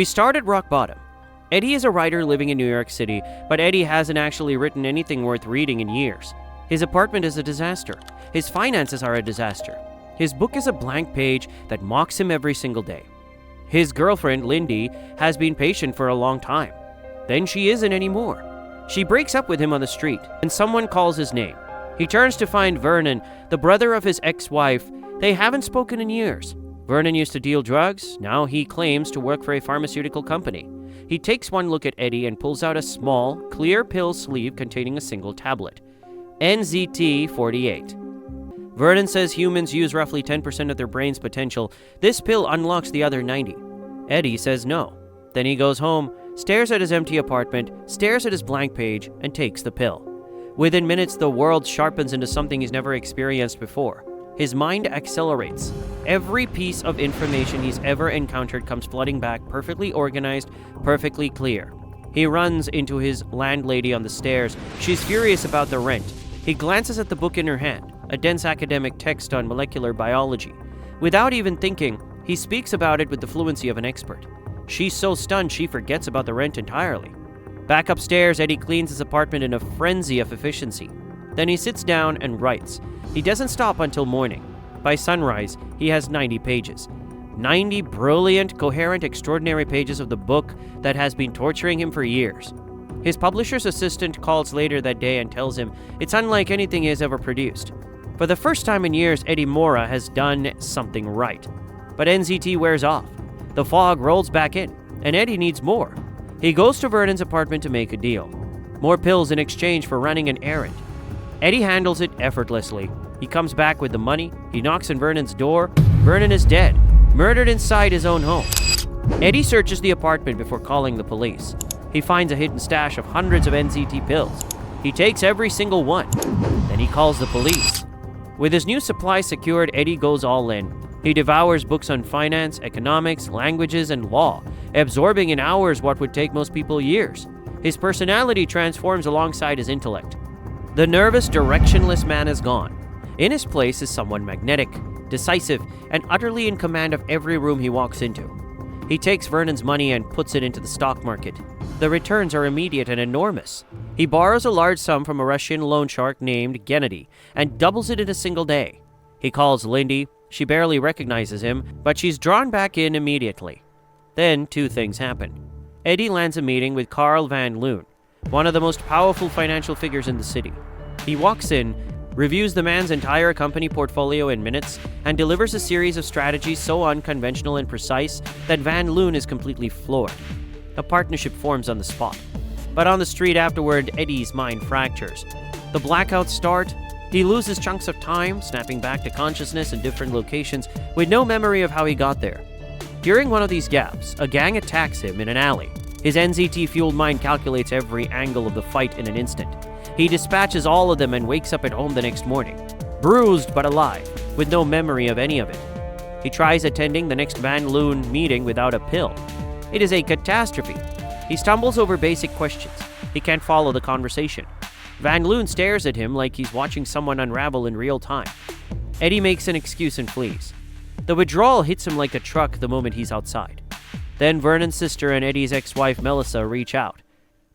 We start at rock bottom. Eddie is a writer living in New York City, but Eddie hasn't actually written anything worth reading in years. His apartment is a disaster. His finances are a disaster. His book is a blank page that mocks him every single day. His girlfriend, Lindy, has been patient for a long time. Then she isn't anymore. She breaks up with him on the street, and someone calls his name. He turns to find Vernon, the brother of his ex-wife. They haven't spoken in years. Vernon used to deal drugs. Now he claims to work for a pharmaceutical company. He takes one look at Eddie and pulls out a small, clear pill sleeve containing a single tablet. NZT-48. Vernon says humans use roughly 10% of their brain's potential. This pill unlocks the other 90. Eddie says no. Then he goes home, stares at his empty apartment, stares at his blank page, and takes the pill. Within minutes, the world sharpens into something he's never experienced before. His mind accelerates. Every piece of information he's ever encountered comes flooding back, perfectly organized, perfectly clear. He runs into his landlady on the stairs. She's furious about the rent. He glances at the book in her hand, a dense academic text on molecular biology. Without even thinking, he speaks about it with the fluency of an expert. She's so stunned she forgets about the rent entirely. Back upstairs, Eddie cleans his apartment in a frenzy of efficiency. Then he sits down and writes. He doesn't stop until morning. By sunrise, he has 90 pages. 90 brilliant, coherent, extraordinary pages of the book that has been torturing him for years. His publisher's assistant calls later that day and tells him it's unlike anything he has ever produced. For the first time in years, Eddie Mora has done something right. But NZT wears off. The fog rolls back in, and Eddie needs more. He goes to Vernon's apartment to make a deal. More pills in exchange for running an errand. Eddie handles it effortlessly. He comes back with the money. He knocks on Vernon's door. Vernon is dead, murdered inside his own home. Eddie searches the apartment before calling the police. He finds a hidden stash of hundreds of NZT pills. He takes every single one. Then he calls the police. With his new supply secured, Eddie goes all in. He devours books on finance, economics, languages, and law, absorbing in hours what would take most people years. His personality transforms alongside his intellect. The nervous, directionless man is gone. In his place is someone magnetic, decisive, and utterly in command of every room he walks into. He takes Vernon's money and puts it into the stock market. The returns are immediate and enormous. He borrows a large sum from a Russian loan shark named Gennady and doubles it in a single day. He calls Lindy. She barely recognizes him, but she's drawn back in immediately. Then two things happen. Eddie lands a meeting with Carl Van Loon, one of the most powerful financial figures in the city. He walks in, reviews the man's entire company portfolio in minutes, and delivers a series of strategies so unconventional and precise that Van Loon is completely floored. A partnership forms on the spot. But on the street afterward, Eddie's mind fractures. The blackouts start. He loses chunks of time, snapping back to consciousness in different locations with no memory of how he got there. During one of these gaps, a gang attacks him in an alley. His NZT-fueled mind calculates every angle of the fight in an instant. He dispatches all of them and wakes up at home the next morning, bruised but alive, with no memory of any of it. He tries attending the next Van Loon meeting without a pill. It is a catastrophe. He stumbles over basic questions. He can't follow the conversation. Van Loon stares at him like he's watching someone unravel in real time. Eddie makes an excuse and flees. The withdrawal hits him like a truck the moment he's outside. Then Vernon's sister and Eddie's ex-wife Melissa reach out.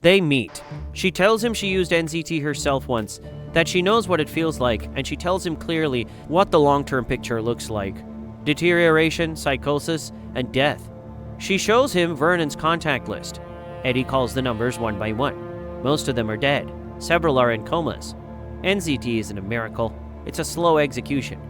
They meet. She tells him she used NZT herself once, that she knows what it feels like, and she tells him clearly what the long-term picture looks like. Deterioration, psychosis, and death. She shows him Vernon's contact list. Eddie calls the numbers one by one. Most of them are dead. Several are in comas. NZT isn't a miracle. It's a slow execution.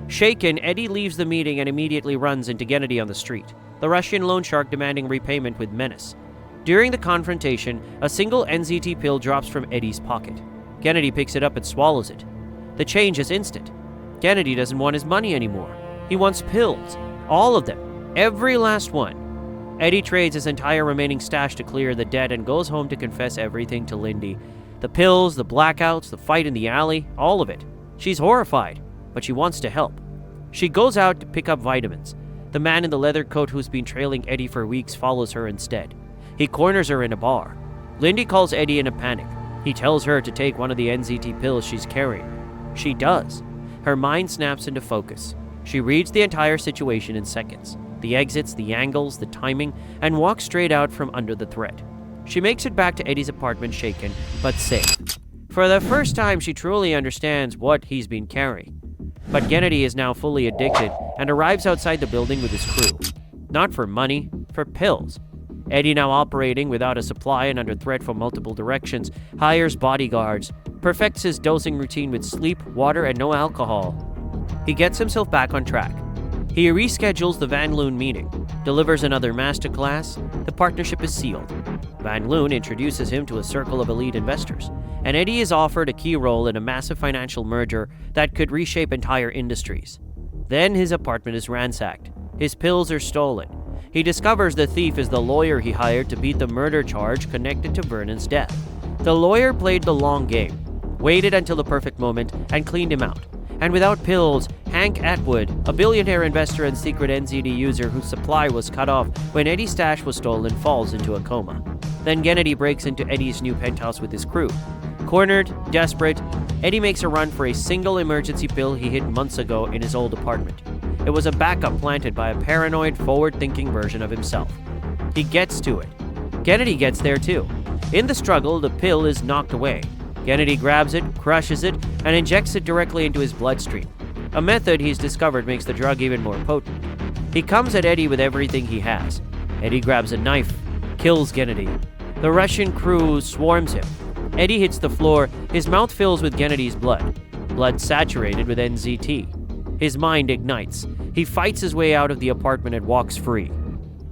Shaken, Eddie leaves the meeting and immediately runs into Gennady on the street, the Russian loan shark demanding repayment with menace. During the confrontation, a single NZT pill drops from Eddie's pocket. Gennady picks it up and swallows it. The change is instant. Gennady doesn't want his money anymore. He wants pills. All of them. Every last one. Eddie trades his entire remaining stash to clear the debt and goes home to confess everything to Lindy. The pills, the blackouts, the fight in the alley, all of it. She's horrified, but she wants to help. She goes out to pick up vitamins. The man in the leather coat who's been trailing Eddie for weeks follows her instead. He corners her in a bar. Lindy calls Eddie in a panic. He tells her to take one of the NZT pills she's carrying. She does. Her mind snaps into focus. She reads the entire situation in seconds. The exits, the angles, the timing, and walks straight out from under the threat. She makes it back to Eddie's apartment shaken, but safe. For the first time, she truly understands what he's been carrying. But Kennedy is now fully addicted and arrives outside the building with his crew. Not for money, for pills. Eddie, now operating without a supply and under threat from multiple directions, hires bodyguards, perfects his dosing routine with sleep, water, and no alcohol. He gets himself back on track. He reschedules the Van Loon meeting, delivers another masterclass. The partnership is sealed. Van Loon introduces him to a circle of elite investors, and Eddie is offered a key role in a massive financial merger that could reshape entire industries. Then his apartment is ransacked. His pills are stolen. He discovers the thief is the lawyer he hired to beat the murder charge connected to Vernon's death. The lawyer played the long game, waited until the perfect moment, and cleaned him out. And without pills, Hank Atwood, a billionaire investor and secret NZD user whose supply was cut off when Eddie's stash was stolen, falls into a coma. Then Kennedy breaks into Eddie's new penthouse with his crew. Cornered, desperate, Eddie makes a run for a single emergency pill he hid months ago in his old apartment. It was a backup planted by a paranoid, forward-thinking version of himself. He gets to it. Kennedy gets there too. In the struggle, the pill is knocked away. Kennedy grabs it, crushes it, and injects it directly into his bloodstream. A method he's discovered makes the drug even more potent. He comes at Eddie with everything he has. Eddie grabs a knife, kills Kennedy. The Russian crew swarms him. Eddie hits the floor, his mouth fills with Kennedy's blood. Blood saturated with NZT. His mind ignites. He fights his way out of the apartment and walks free.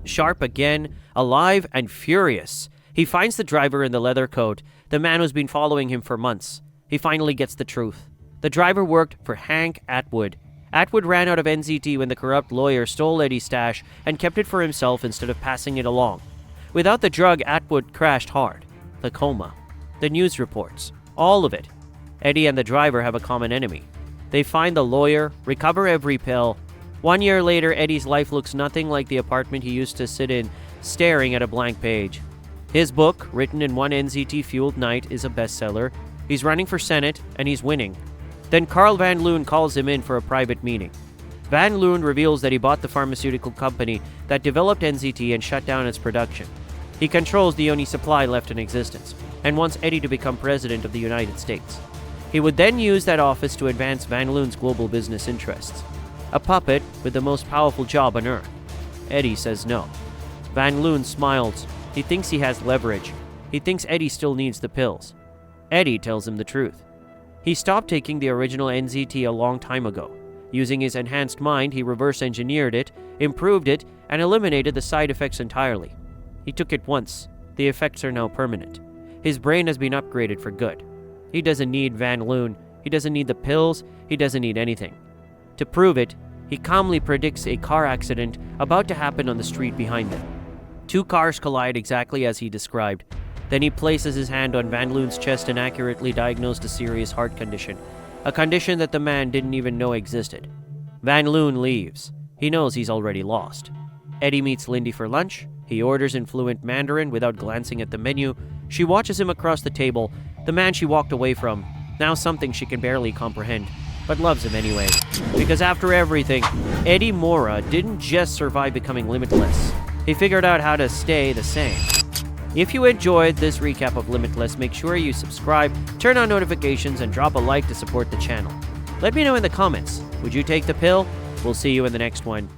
Sharp again, alive and furious. He finds the driver in the leather coat, the man who's been following him for months. He finally gets the truth. The driver worked for Hank Atwood. Atwood ran out of NZT when the corrupt lawyer stole Eddie's stash and kept it for himself instead of passing it along. Without the drug, Atwood crashed hard. The coma. The news reports. All of it. Eddie and the driver have a common enemy. They find the lawyer, recover every pill. 1 year later, Eddie's life looks nothing like the apartment he used to sit in, staring at a blank page. His book, written in one NZT-fueled night, is a bestseller. He's running for Senate, and he's winning. Then Carl Van Loon calls him in for a private meeting. Van Loon reveals that he bought the pharmaceutical company that developed NZT and shut down its production. He controls the only supply left in existence, and wants Eddie to become president of the United States. He would then use that office to advance Van Loon's global business interests. A puppet with the most powerful job on Earth. Eddie says no. Van Loon smiles. He thinks he has leverage. He thinks Eddie still needs the pills. Eddie tells him the truth. He stopped taking the original NZT a long time ago. Using his enhanced mind, he reverse engineered it, improved it, and eliminated the side effects entirely. He took it once. The effects are now permanent. His brain has been upgraded for good. He doesn't need Van Loon. He doesn't need the pills. He doesn't need anything. To prove it, he calmly predicts a car accident about to happen on the street behind them. 2 cars collide exactly as he described. Then he places his hand on Van Loon's chest and accurately diagnosed a serious heart condition, a condition that the man didn't even know existed. Van Loon leaves. He knows he's already lost. Eddie meets Lindy for lunch. He orders in fluent Mandarin without glancing at the menu. She watches him across the table, the man she walked away from, now something she can barely comprehend, but loves him anyway. Because after everything, Eddie Mora didn't just survive becoming limitless. He figured out how to stay the same. If you enjoyed this recap of Limitless, make sure you subscribe, turn on notifications, and drop a like to support the channel. Let me know in the comments, would you take the pill? We'll see you in the next one.